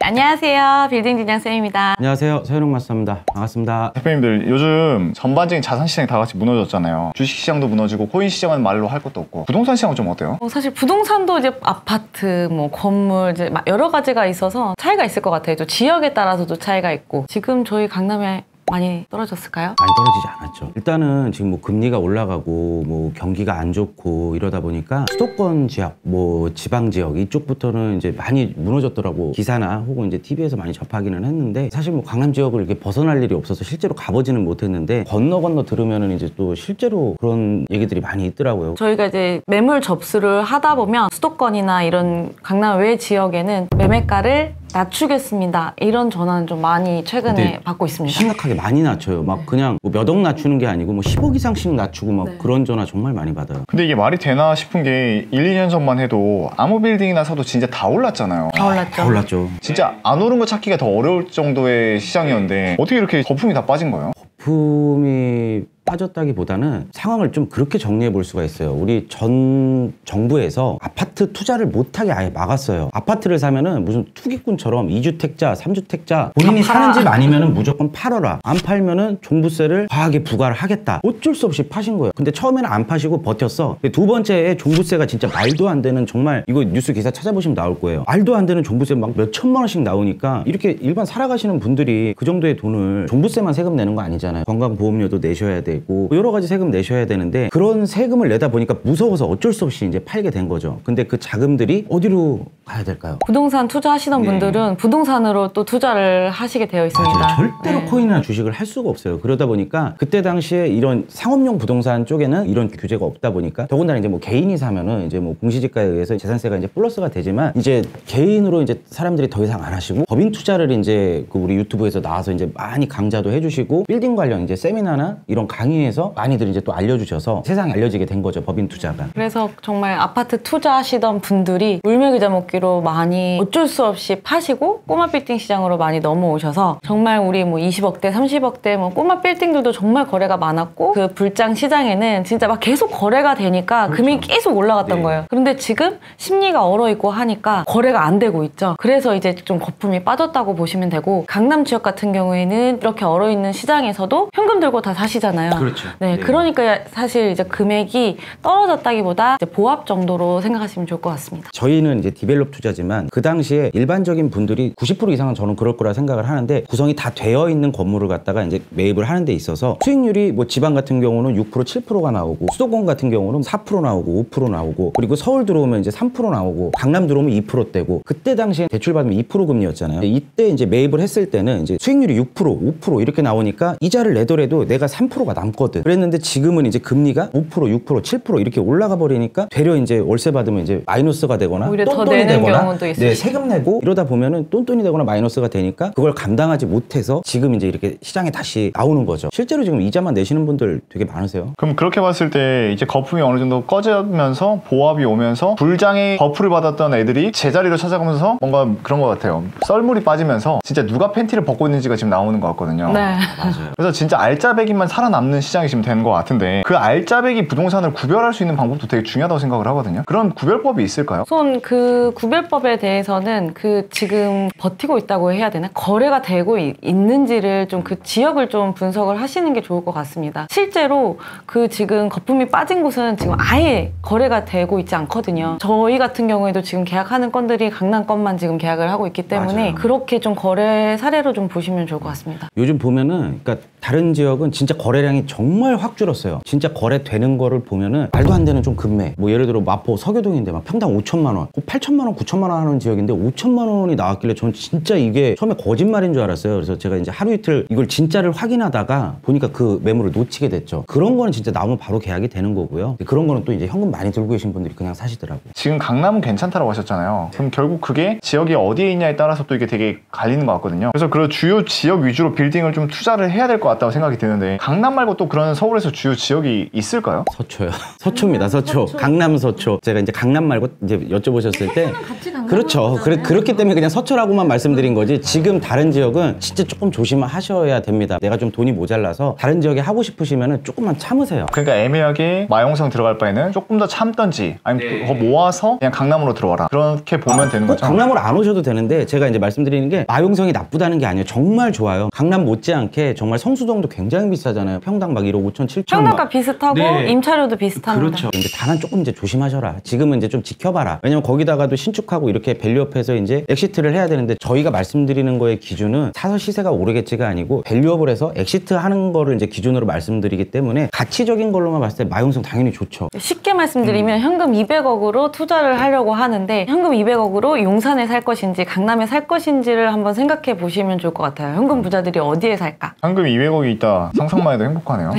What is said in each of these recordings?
안녕하세요. 빌딩 진양쌤입니다. 안녕하세요. 서현웅 마스터입니다. 반갑습니다. 대표님들, 요즘 전반적인 자산시장이 다 같이 무너졌잖아요. 주식시장도 무너지고 코인 시장은 말로 할 것도 없고 부동산 시장은 좀 어때요? 사실 부동산도 이제 아파트, 뭐 건물 이제 여러 가지가 있어서 차이가 있을 것 같아요. 또 지역에 따라서도 차이가 있고 지금 저희 강남에 많이 떨어졌을까요? 많이 떨어지지 않았죠. 일단은 지금 뭐 금리가 올라가고 뭐 경기가 안 좋고 이러다 보니까 수도권 지역, 뭐 지방 지역 이쪽부터는 이제 많이 무너졌더라고. 기사나 혹은 이제 TV에서 많이 접하기는 했는데 사실 뭐 강남 지역을 이렇게 벗어날 일이 없어서 실제로 가보지는 못했는데 건너 들으면은 이제 또 실제로 그런 얘기들이 많이 있더라고요. 저희가 이제 매물 접수를 하다 보면 수도권이나 이런 강남 외 지역에는 매매가를 낮추겠습니다. 이런 전화는 좀 많이 최근에 받고 있습니다. 심각하게 많이 낮춰요. 막 그냥 뭐 몇 억 낮추는 게 아니고 뭐 10억 이상씩 낮추고 막 네. 그런 전화 정말 많이 받아요. 근데 이게 말이 되나 싶은 게 1, 2년 전만 해도 아무 빌딩이나 사도 진짜 다 올랐잖아요. 다 올랐죠. 다 올랐죠. 진짜 안 오른 거 찾기가 더 어려울 정도의 시장이었는데 어떻게 이렇게 거품이 다 빠진 거예요? 거품이 빠졌다기보다는 상황을 좀 그렇게 정리해 볼 수가 있어요. 우리 전 정부에서 아파트 투자를 못하게 아예 막았어요. 아파트를 사면은 무슨 투기꾼처럼 2주택자, 3주택자 본인이 사는 집 아니면은 무조건 팔아라. 안 팔면은 종부세를 과하게 부과를 하겠다. 어쩔 수 없이 파신 거예요. 근데 처음에는 안 파시고 버텼어. 두 번째에 종부세가 진짜 말도 안 되는, 정말 이거 뉴스 기사 찾아보시면 나올 거예요. 말도 안 되는 종부세 막 몇 천만 원씩 나오니까 이렇게 일반 살아가시는 분들이 그 정도의 돈을, 종부세만 세금 내는 거 아니잖아요. 건강보험료도 내셔야 돼. 여러 가지 세금 내셔야 되는데 그런 세금을 내다 보니까 무서워서 어쩔 수 없이 이제 팔게 된 거죠. 근데 그 자금들이 어디로 가야 될까요? 부동산 투자하시던 분들은 부동산으로 또 투자를 하시게 되어 있습니다. 맞아요. 절대로 코인이나 주식을 할 수가 없어요. 그러다 보니까 그때 당시에 이런 상업용 부동산 쪽에는 이런 규제가 없다 보니까, 더군다나 이제 뭐 개인이 사면은 이제 뭐 공시지가에 의해서 재산세가 이제 플러스가 되지만, 이제 개인으로 이제 사람들이 더 이상 안 하시고 법인 투자를 이제 그 우리 유튜브에서 나와서 이제 많이 강좌도 해주시고 빌딩 관련 이제 세미나나 이런 강의에서 많이들 이제 또 알려주셔서 세상에 알려지게 된 거죠, 법인 투자가. 그래서 정말 아파트 투자하시던 분들이 물매기자 먹기로 많이 어쩔 수 없이 파시고 꼬마 빌딩 시장으로 많이 넘어오셔서 정말 우리 뭐 20억대, 30억대 뭐 꼬마 빌딩들도 정말 거래가 많았고, 그 불장 시장에는 진짜 막 계속 거래가 되니까 금액이 계속 올라갔던 거예요. 그런데 지금 심리가 얼어있고 하니까 거래가 안 되고 있죠. 그래서 이제 좀 거품이 빠졌다고 보시면 되고, 강남 지역 같은 경우에는 이렇게 얼어있는 시장에서도 현금 들고 다 사시잖아요. 그렇죠. 네, 그러니까 사실 이제 금액이 떨어졌다기보다 이제 보합 정도로 생각하시면 좋을 것 같습니다. 저희는 이제 디벨롭 투자지만 그 당시에 일반적인 분들이 90% 이상은 저는 그럴 거라 생각을 하는데, 구성이 다 되어 있는 건물을 갖다가 이제 매입을 하는 데 있어서 수익률이 뭐 지방 같은 경우는 6%, 7%가 나오고, 수도권 같은 경우는 4% 나오고 5% 나오고, 그리고 서울 들어오면 이제 3% 나오고, 강남 들어오면 2%대고, 그때 당시에 대출 받으면 2% 금리였잖아요. 이때 이제 매입을 했을 때는 이제 수익률이 6%, 5% 이렇게 나오니까 이자를 내더라도 내가 3%가 남거든. 그랬는데 지금은 이제 금리가 5%, 6%, 7% 이렇게 올라가 버리니까 되려 이제 월세 받으면 이제 마이너스가 되거나 오히려 더 똔똔이 내는 되거나, 경우도 있어요. 네, 세금 내고 이러다 보면은 똔똔이 되거나 마이너스가 되니까 그걸 감당하지 못해서 지금 이제 이렇게 시장에 다시 나오는 거죠. 실제로 지금 이자만 내시는 분들 되게 많으세요. 그럼 그렇게 봤을 때 이제 거품이 어느 정도 꺼지면서 보합이 오면서 불장에 버프를 받았던 애들이 제자리로 찾아가면서 뭔가 그런 것 같아요. 썰물이 빠지면서 진짜 누가 팬티를 벗고 있는지가 지금 나오는 것 같거든요. 네. 맞아요. 그래서 진짜 알짜배기만 살아남는 시장이 지금 되는 것 같은데, 그 알짜배기 부동산을 구별할 수 있는 방법도 되게 중요하다고 생각을 하거든요. 그런 구별법이 있을까요? 우선 그 구별법에 대해서는 그 지금 버티고 있다고 해야 되나? 거래가 되고 있는지를 좀 그 지역을 좀 분석을 하시는 게 좋을 것 같습니다. 실제로 그 지금 거품이 빠진 곳은 지금 아예 거래가 되고 있지 않거든요. 저희 같은 경우에도 지금 계약하는 건들이 강남 건만 지금 계약을 하고 있기 때문에 맞아요. 그렇게 좀 거래 사례로 좀 보시면 좋을 것 같습니다. 요즘 보면은, 그러니까 다른 지역은 진짜 거래량이 정말 확 줄었어요. 진짜 거래되는 거를 보면은 말도 안 되는 좀 금매. 뭐 예를 들어 마포 서교동인데 막 평당 5천만 원, 8천만 원, 9천만 원 하는 지역인데 5천만 원이 나왔길래 전 진짜 이게 처음에 거짓말인 줄 알았어요. 그래서 제가 이제 하루 이틀 이걸 진짜를 확인하다가 보니까 그 매물을 놓치게 됐죠. 그런 거는 진짜 나오면 바로 계약이 되는 거고요. 그런 거는 또 이제 현금 많이 들고 계신 분들이 그냥 사시더라고요. 지금 강남은 괜찮다고 하셨잖아요. 그럼 결국 그게 지역이 어디에 있냐에 따라서 또 이게 되게 갈리는 것 같거든요. 그래서 그 주요 지역 위주로 빌딩을 좀 투자를 해야 될 것 같다고 생각이 드는데, 강남 말고 또 그런 서울에서 주요 지역이 있을까요? 서초요. 서초입니다. 서초. 강남 서초. 제가 이제 강남 말고 이제 여쭤보셨을 때 같이 간 그렇죠. 그렇기 때문에 그냥 서초라고만 말씀드린 거지. 지금 다른 지역은 진짜 조금 조심하셔야 됩니다. 내가 좀 돈이 모자라서 다른 지역에 하고 싶으시면 조금만 참으세요. 그러니까 애매하게 마용성 들어갈 바에는 조금 더 참던지 아니면 더 모아서 그냥 강남으로 들어와라. 그렇게 보면 되는 꼭 거죠. 강남으로 안 오셔도 되는데 제가 이제 말씀드리는 게 마용성이 나쁘다는 게 아니에요. 정말 좋아요. 강남 못지않게 정말 성수동도 굉장히 비싸잖아요. 평당 막 1억 5천, 7천. 평당가 비슷하고 네. 임차료도 비슷합니다. 그렇죠. 근데 다만 조금 이제 조심하셔라. 지금은 이제 좀 지켜봐라. 왜냐면 거기다가도 신축하고 이렇게 밸류업해서 이제 엑시트를 해야 되는데 저희가 말씀드리는 거의 기준은 사서 시세가 오르겠지가 아니고 밸류업을 해서 엑시트 하는 거를 이제 기준으로 말씀드리기 때문에 가치적인 걸로만 봤을 때 마용성 당연히 좋죠. 쉽게 말씀드리면 현금 200억으로 투자를 하려고 하는데 현금 200억으로 용산에 살 것인지 강남에 살 것인지를 한번 생각해 보시면 좋을 것 같아요. 현금 부자들이 어디에 살까? 현금 200억이 있다. 상상만 해도 행복하네요.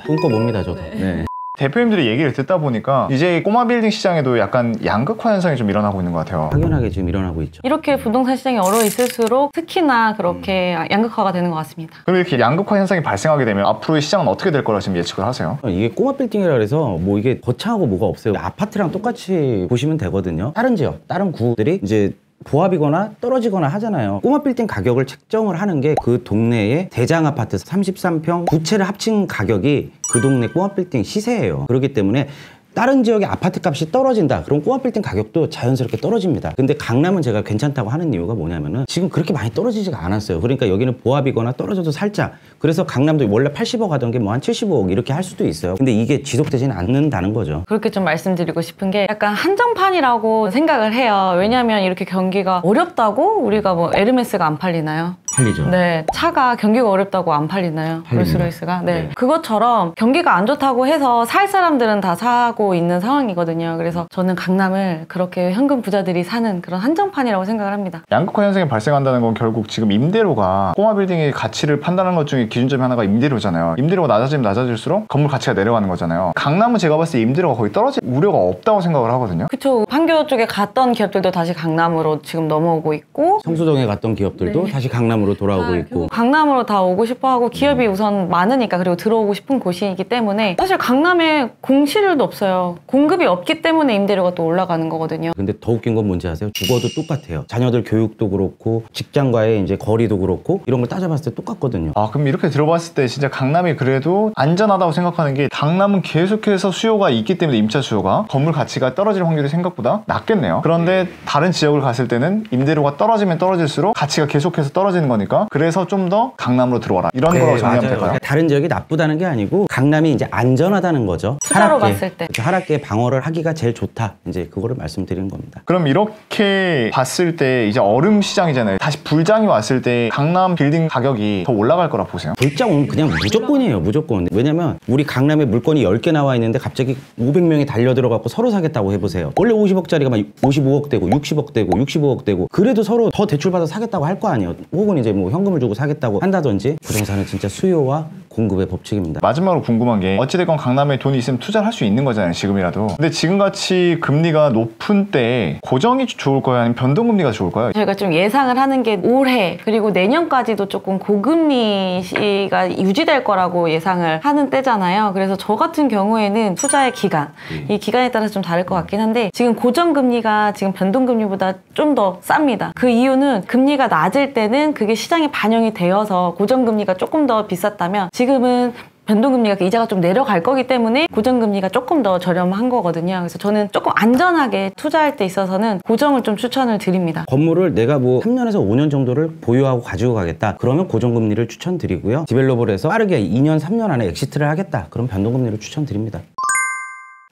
꿈꿔봅니다 저도. 네. 대표님들이 얘기를 듣다 보니까 이제 꼬마 빌딩 시장에도 약간 양극화 현상이 좀 일어나고 있는 것 같아요. 확연하게 지금 일어나고 있죠. 이렇게 부동산 시장이 얼어 있을수록 특히나 그렇게 양극화가 되는 것 같습니다. 그럼 이렇게 양극화 현상이 발생하게 되면 앞으로의 시장은 어떻게 될 거라 지금 예측을 하세요? 이게 꼬마 빌딩이라 그래서 뭐 이게 거창하고 뭐가 없어요. 아파트랑 똑같이 보시면 되거든요. 다른 지역, 다른 구들이 이제 보합이거나 떨어지거나 하잖아요. 꼬마 빌딩 가격을 책정을 하는 게 그 동네의 대장 아파트 33평 두 채를 합친 가격이 그 동네 꼬마 빌딩 시세예요. 그렇기 때문에 다른 지역의 아파트 값이 떨어진다. 그럼 꼬마 빌딩 가격도 자연스럽게 떨어집니다. 근데 강남은 제가 괜찮다고 하는 이유가 뭐냐면은 지금 그렇게 많이 떨어지지가 않았어요. 그러니까 여기는 보합이거나 떨어져도 살짝. 그래서 강남도 원래 80억 하던 게 뭐 한 75억 이렇게 할 수도 있어요. 근데 이게 지속되지는 않는다는 거죠. 그렇게 좀 말씀드리고 싶은 게 약간 한정판이라고 생각을 해요. 왜냐하면 이렇게 경기가 어렵다고 우리가 뭐 에르메스가 안 팔리나요? 팔리죠. 네, 차가 경기가 어렵다고 안 팔리나요? 팔립니다. 롤스로이스가 네. 네. 그것처럼 경기가 안 좋다고 해서 살 사람들은 다 사고 있는 상황이거든요. 그래서 저는 강남을 그렇게 현금 부자들이 사는 그런 한정판이라고 생각을 합니다. 양극화 현상이 발생한다는 건 결국 지금 임대료가 꼬마 빌딩의 가치를 판단하는 것 중에 기준점이 하나가 임대료잖아요. 임대료가 낮아지면 낮아질수록 건물 가치가 내려가는 거잖아요. 강남은 제가 봤을 때 임대료가 거의 떨어질 우려가 없다고 생각을 하거든요. 그쵸. 판교 쪽에 갔던 기업들도 다시 강남으로 지금 넘어오고 있고 성수동에 갔던 기업들도 다시 강남으로 돌아오고 있고. 강남으로 다 오고 싶어 하고 기업이 우선 많으니까 그리고 들어오고 싶은 곳이기 때문에 사실 강남에 공실률도 없어요. 공급이 없기 때문에 임대료가 또 올라가는 거거든요. 근데 더 웃긴 건 뭔지 아세요? 주거도 똑같아요. 자녀들 교육도 그렇고 직장과의 이제 거리도 그렇고 이런 걸 따져봤을 때 똑같거든요. 아, 그럼 이렇게 들어봤을 때 진짜 강남이 그래도 안전하다고 생각하는 게 강남은 계속해서 수요가 있기 때문에 임차 수요가 건물 가치가 떨어질 확률이 생각보다 낮겠네요. 그런데 다른 지역을 갔을 때는 임대료가 떨어지면 떨어질수록 가치가 계속해서 떨어지는 거니까 그래서 좀 더 강남으로 들어와라 이런 거라고 정리하면 맞아요. 될까요? 다른 지역이 나쁘다는 게 아니고 강남이 이제 안전하다는 거죠. 투자로 봤을 때. 그렇죠. 하락기에 방어를 하기가 제일 좋다. 이제 그거를 말씀드리는 겁니다. 그럼 이렇게 봤을 때 이제 얼음 시장이잖아요. 다시 불장이 왔을 때 강남 빌딩 가격이 더 올라갈 거라 보세요. 불장 오면 그냥 무조건이에요. 무조건. 왜냐면 우리 강남에 물건이 10개 나와 있는데 갑자기 500명이 달려들어갖고 서로 사겠다고 해보세요. 원래 50억짜리가 막 55억 되고 60억 되고 65억 되고 그래도 서로 더 대출받아 사겠다고 할 거 아니에요. 혹은 이제 뭐 현금을 주고 사겠다고 한다든지. 부동산은 진짜 수요와 공급의 법칙입니다. 마지막으로 궁금한 게 어찌됐건 강남에 돈이 있으면 투자를 할 수 있는 거잖아요. 지금이라도. 근데 지금같이 금리가 높은 때 고정이 좋을까요? 아니면 변동금리가 좋을까요? 저희가 좀 예상을 하는 게 올해 그리고 내년까지도 조금 고금리가 유지될 거라고 예상을 하는 때잖아요. 그래서 저 같은 경우에는 투자의 기간, 이 기간에 따라서 좀 다를 것 같긴 한데 지금 고정금리가 지금 변동금리보다 좀 더 쌉니다. 그 이유는 금리가 낮을 때는 그게 시장에 반영이 되어서 고정금리가 조금 더 비쌌다면 지금은 변동금리가 이자가 좀 내려갈 거기 때문에 고정금리가 조금 더 저렴한 거거든요. 그래서 저는 조금 안전하게 투자할 때 있어서는 고정을 좀 추천을 드립니다. 건물을 내가 뭐 3년에서 5년 정도를 보유하고 가지고 가겠다. 그러면 고정금리를 추천드리고요. 디벨롭을 해서 빠르게 2년, 3년 안에 엑시트를 하겠다. 그럼 변동금리를 추천드립니다.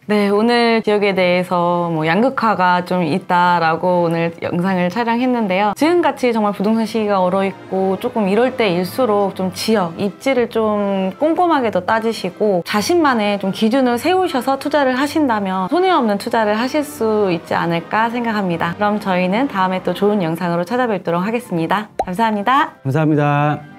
네, 오늘 지역에 대해서 뭐 양극화가 좀 있다라고 오늘 영상을 촬영했는데요. 지금같이 정말 부동산 시기가 얼어있고 조금 이럴 때일수록 좀 지역, 입지를 좀 꼼꼼하게 더 따지시고 자신만의 좀 기준을 세우셔서 투자를 하신다면 손해 없는 투자를 하실 수 있지 않을까 생각합니다. 그럼 저희는 다음에 또 좋은 영상으로 찾아뵙도록 하겠습니다. 감사합니다. 감사합니다.